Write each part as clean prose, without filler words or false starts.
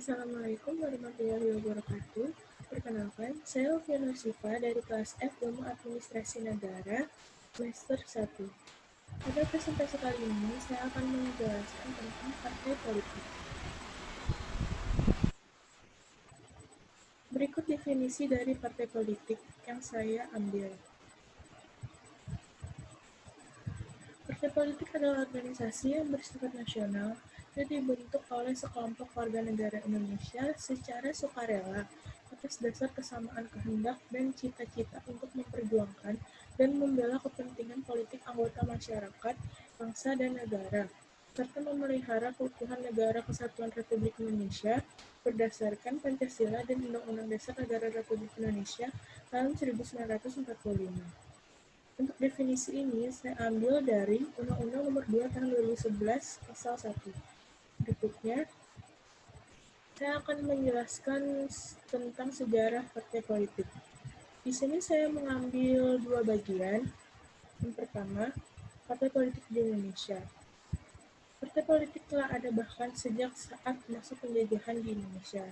Assalamualaikum warahmatullahi wabarakatuh. Perkenalkan, saya Oviana Siva dari kelas F Ilmu Administrasi Negara, semester 1. Pada presentasi kali ini, saya akan menjelaskan tentang partai politik. Berikut definisi dari partai politik yang saya ambil. Partai politik adalah organisasi yang bersifat nasional dan dibentuk oleh sekelompok warga negara Indonesia secara sukarela atas dasar kesamaan kehendak dan cita-cita untuk memperjuangkan dan membela kepentingan politik anggota masyarakat, bangsa, dan negara, serta memelihara keutuhan Negara Kesatuan Republik Indonesia berdasarkan Pancasila dan Undang-Undang Dasar Negara Republik Indonesia tahun 1945. Untuk definisi ini, saya ambil dari Undang-Undang Nomor 2 Tahun 2011 Pasal 1. Berikutnya, saya akan menjelaskan tentang sejarah partai politik. Di sini saya mengambil dua bagian. Yang pertama, partai politik di Indonesia. Partai politik telah ada bahkan sejak saat masa penjajahan di Indonesia.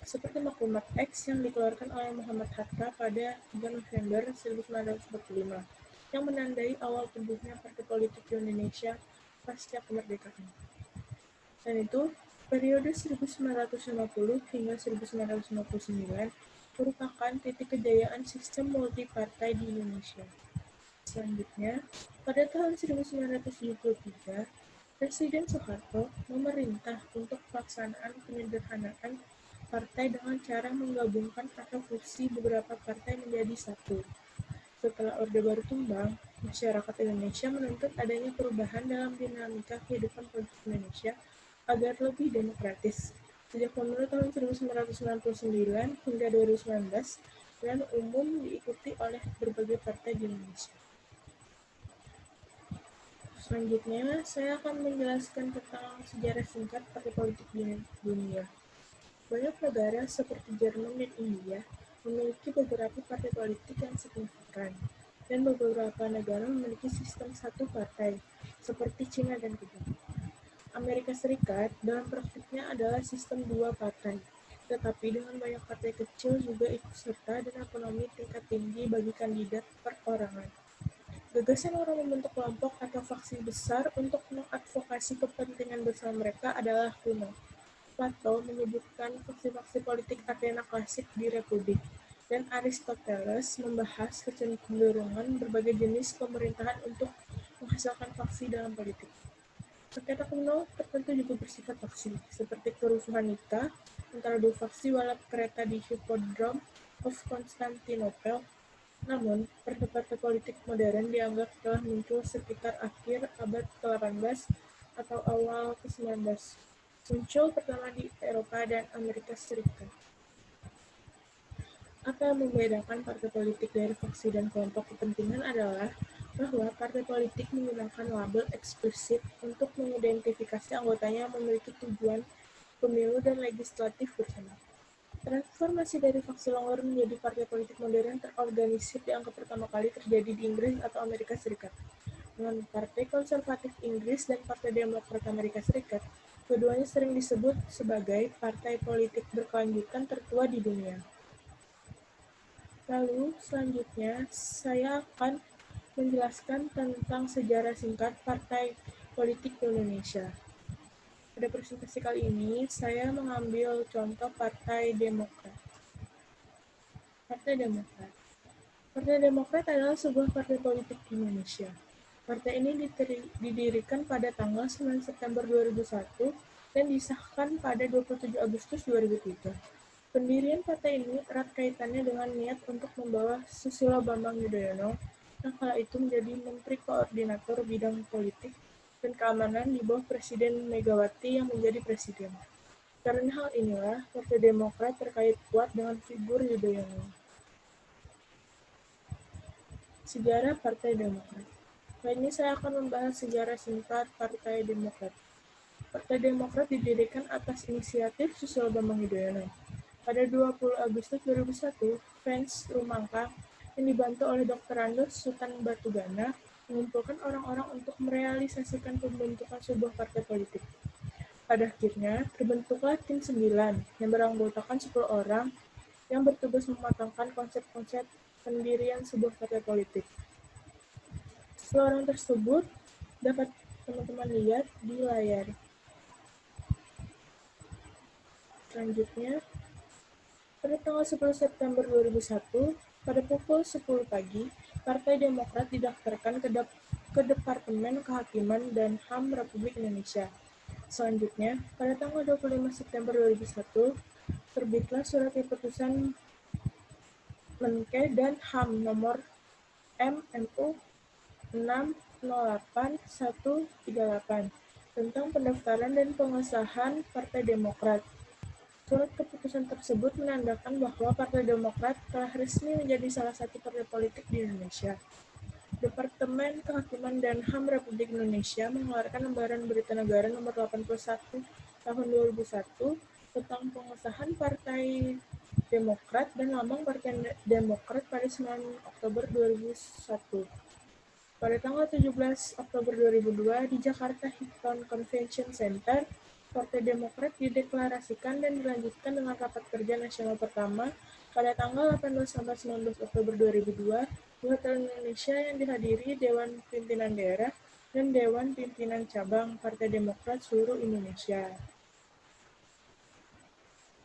Seperti Maklumat X yang dikeluarkan oleh Muhammad Hatta pada 3 November 1945, yang menandai awal tumbuhnya partai politik di Indonesia pasca kemerdekaan. Dan itu, periode 1950 hingga 1959 merupakan titik kejayaan sistem multipartai di Indonesia. Selanjutnya, pada tahun 1973, Presiden Soeharto memerintah untuk pelaksanaan penyederhanaan partai dengan cara menggabungkan atau fusi beberapa partai menjadi satu. Setelah Orde Baru tumbang, masyarakat Indonesia menuntut adanya perubahan dalam dinamika kehidupan politik Indonesia agar lebih demokratis. Sejak pemilu tahun 1999 hingga 2019, pemilihan umum diikuti oleh berbagai partai di Indonesia. Selanjutnya, saya akan menjelaskan tentang sejarah singkat partai politik di dunia. Banyak negara seperti Jerman dan India memiliki beberapa partai politik yang signifikan, dan beberapa negara memiliki sistem satu partai, seperti Cina dan Kuba. Amerika Serikat dalam praktiknya adalah sistem dua partai, tetapi dengan banyak partai kecil juga ikut serta dan otonomi tingkat tinggi bagi kandidat perorangan. Gagasan orang membentuk kelompok atau faksi besar untuk mengadvokasi kepentingan bersama mereka adalah kuno. Plato menyebutkan faksi-faksi politik Athena klasik di Republik, dan Aristoteles membahas kecenderungan berbagai jenis pemerintahan untuk menghasilkan faksi dalam politik. Sengketa kuno tertentu juga bersifat faksi, seperti kerusuhan Nita antara dua faksi balap kereta di Hippodrome of Constantinople. Namun, partai politik modern dianggap telah muncul sekitar akhir abad ke-18 atau awal ke-19. Muncul pertama di Eropa dan Amerika Serikat. Apa yang membedakan partai politik dari faksi dan kelompok kepentingan adalah bahwa partai politik menggunakan label eksplisit untuk mengidentifikasi anggotanya yang memiliki tujuan pemilu dan legislatif bersama. Transformasi dari faksi longor menjadi partai politik modern terorganisir dianggap pertama kali terjadi di Inggris atau Amerika Serikat. Dengan Partai Konservatif Inggris dan Partai Demokrat Amerika Serikat, keduanya sering disebut sebagai partai politik berkelanjutan tertua di dunia. Lalu, selanjutnya, saya akan menjelaskan tentang sejarah singkat partai politik di Indonesia. Pada presentasi kali ini, saya mengambil contoh Partai Demokrat. Partai Demokrat. Partai Demokrat adalah sebuah partai politik di Indonesia. Partai ini didirikan pada tanggal 9 September 2001 dan disahkan pada 27 Agustus 2003. Pendirian partai ini erat kaitannya dengan niat untuk membawa Susilo Bambang Yudhoyono yang kala itu menjadi Menteri Koordinator Bidang Politik dan Keamanan di bawah Presiden Megawati yang menjadi Presiden. Karena hal inilah, Partai Demokrat terkait kuat dengan figur Yudhoyono. Sejarah Partai Demokrat. Kali ini saya akan membahas sejarah singkat Partai Demokrat. Partai Demokrat didirikan atas inisiatif Susilo Bambang Yudhoyono. Pada 20 Agustus 2001, Frans Rumangka yang dibantu oleh Dr. Andos Sultan Batugana mengumpulkan orang-orang untuk merealisasikan pembentukan sebuah partai politik. Pada akhirnya, terbentuklah tim 9 yang beranggotakan 10 orang yang bertugas mematangkan konsep-konsep pendirian sebuah partai politik. 10 orang tersebut dapat teman-teman lihat di layar. Selanjutnya, pada tanggal 10 September 2001, pada pukul 10 pagi, Partai Demokrat didaftarkan ke Departemen Kehakiman dan HAM Republik Indonesia. Selanjutnya, pada tanggal 25 September 2001, terbitlah Surat Keputusan Menkes dan HAM nomor MMU 608138 tentang pendaftaran dan pengesahan Partai Demokrat. Surat keputusan tersebut menandakan bahwa Partai Demokrat telah resmi menjadi salah satu partai politik di Indonesia. Departemen Kehakiman dan HAM Republik Indonesia mengeluarkan lembaran Berita Negara Nomor 81 Tahun 2001 tentang pengesahan Partai Demokrat dan lambang Partai Demokrat pada 9 Oktober 2001. Pada tanggal 17 Oktober 2002 di Jakarta Hilton Convention Center, Partai Demokrat dideklarasikan dan dilanjutkan dengan rapat kerja nasional pertama pada tanggal 18-19 Oktober 2002 di Hotel Indonesia yang dihadiri Dewan Pimpinan Daerah dan Dewan Pimpinan Cabang Partai Demokrat seluruh Indonesia.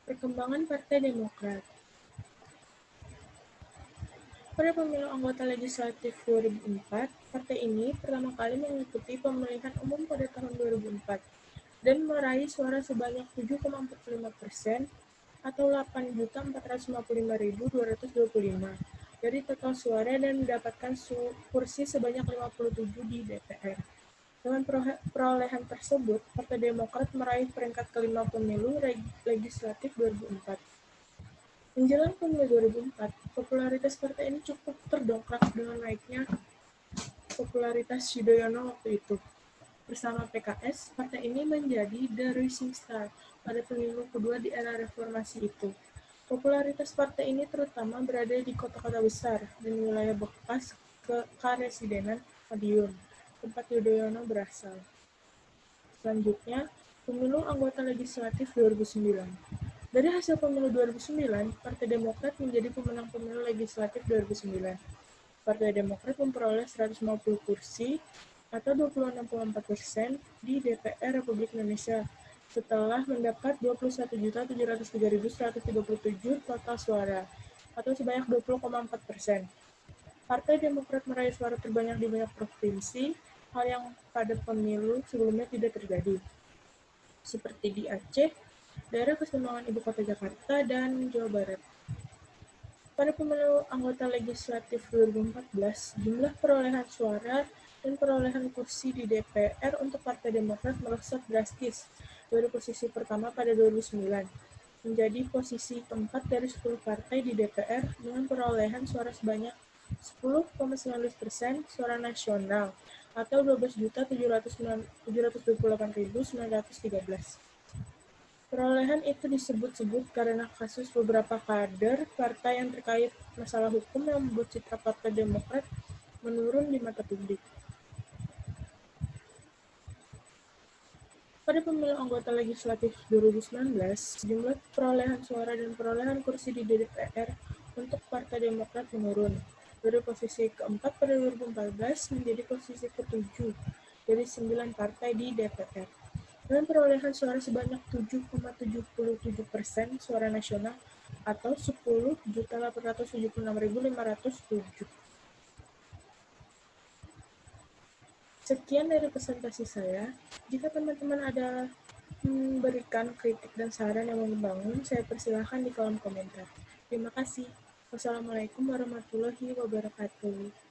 Perkembangan Partai Demokrat. Pada pemilu anggota legislatif 2004, partai ini pertama kali mengikuti pemilihan umum pada tahun 2004 dan meraih suara sebanyak 7,45% atau 8.455.225 dari total suara dan mendapatkan kursi sebanyak 57 di DPR. Dengan perolehan tersebut, Partai Demokrat meraih peringkat kelima pemilu legislatif 2004. Menjelang pemilu 2004, popularitas partai ini cukup terdongkrak dengan naiknya popularitas Yudhoyono waktu itu. Bersama PKS, partai ini menjadi the rising star pada pemilu kedua di era reformasi itu. Popularitas partai ini terutama berada di kota-kota besar dan wilayah bekas Karesidenan Madiun, tempat Yudhoyono berasal. Selanjutnya, pemilu anggota legislatif 2009. Dari hasil pemilu 2009, Partai Demokrat menjadi pemenang pemilu legislatif 2009. Partai Demokrat memperoleh 150 kursi atau 26,4% di DPR Republik Indonesia setelah mendapat 21.703.137 total suara atau sebanyak 20,4%. Partai Demokrat meraih suara terbanyak di banyak provinsi, hal yang pada pemilu sebelumnya tidak terjadi, seperti di Aceh, daerah keseimbangan Ibu Kota Jakarta, dan Jawa Barat. Pada pemilu anggota legislatif 2014, jumlah perolehan suara dan perolehan kursi di DPR untuk Partai Demokrat melesat drastis dari posisi pertama pada 2009 menjadi posisi keempat dari 10 partai di DPR dengan perolehan suara sebanyak 10,19% suara nasional atau 12.728.913. Perolehan itu disebut-sebut karena kasus beberapa kader partai yang terkait masalah hukum yang membuat citra Partai Demokrat menurun di mata publik. Pada pemilu anggota legislatif 2019, jumlah perolehan suara dan perolehan kursi di DPR untuk Partai Demokrat menurun dari posisi keempat pada 2014 menjadi posisi ke-7 dari 9 partai di DPR. Dengan perolehan suara sebanyak 7,77% suara nasional atau 10.876.507. Sekian dari presentasi saya. Jika teman-teman ada memberikan kritik dan saran yang membangun, saya persilahkan di kolom komentar. Terima kasih. Wassalamualaikum warahmatullahi wabarakatuh.